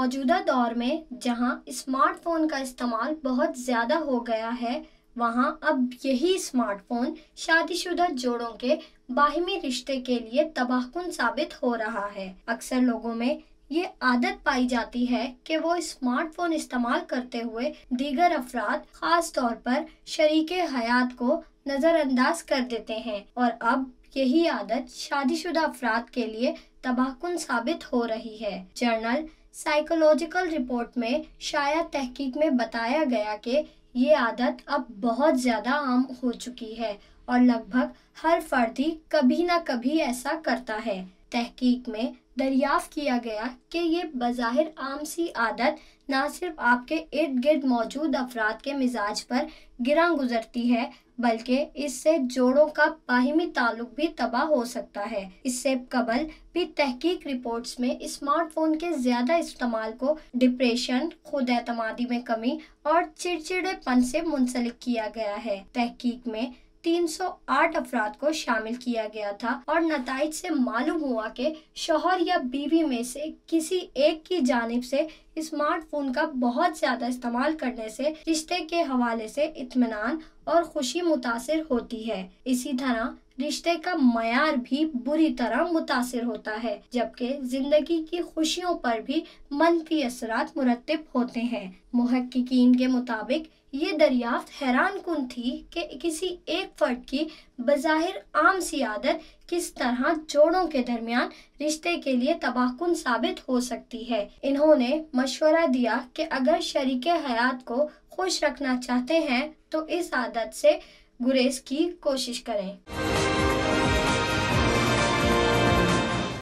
موجودہ دور میں جہاں اسمارٹ فون کا استعمال بہت زیادہ ہو گیا ہے، وہاں اب یہی اسمارٹ فون شادی شدہ جوڑوں کے باہمی رشتے کے لیے تباہ کن ثابت ہو رہا ہے۔ اکثر لوگوں میں یہ عادت پائی جاتی ہے کہ وہ اسمارٹ فون استعمال کرتے ہوئے دیگر افراد، خاص طور پر شریک حیات کو نظر انداز کر دیتے ہیں، اور اب یہی عادت شادی شدہ افراد کے لیے تباہ کن ثابت ہو رہی ہے۔ جرنل سائیکولوجیکل رپورٹ میں شائع تحقیق میں بتایا گیا کہ یہ عادت اب بہت زیادہ عام ہو چکی ہے اور لگ بھگ ہر فرد ہی کبھی نہ کبھی ایسا کرتا ہے۔ تحقیق میں دریافت کیا گیا کہ یہ بظاہر عام سی عادت نہ صرف آپ کے ارد گرد موجود افراد کے مزاج پر گراں گزرتی ہے، بلکہ اس سے جوڑوں کا باہمی تعلق بھی تباہ ہو سکتا ہے۔ اس سے قبل بھی تحقیق رپورٹس میں اسمارٹ فون کے زیادہ استعمال کو ڈپریشن، خود اعتمادی میں کمی اور چڑچڑے پن سے منسلک کیا گیا ہے۔ تحقیق میں 308 افراد کو شامل کیا گیا تھا اور نتائج سے معلوم ہوا کہ شوہر یا بیوی میں سے کسی ایک کی جانب سے اسمارٹ فون کا بہت زیادہ استعمال کرنے سے رشتے کے حوالے سے اطمینان اور خوشی متاثر ہوتی ہے۔ اسی طرح رشتے کا معیار بھی بری طرح متاثر ہوتا ہے، جبکہ زندگی کی خوشیوں پر بھی منفی اثرات مرتب ہوتے ہیں۔ محققین کے مطابق یہ دریافت حیران کن تھی کہ کسی ایک فرد کی بظاہر عام سی عادت کس طرح جوڑوں کے درمیان رشتے کے لیے تباہ کن ثابت ہو سکتی ہے۔ انہوں نے مشورہ دیا کہ اگر شریک حیات کو خوش رکھنا چاہتے ہیں تو اس عادت سے گریز کی کوشش کریں۔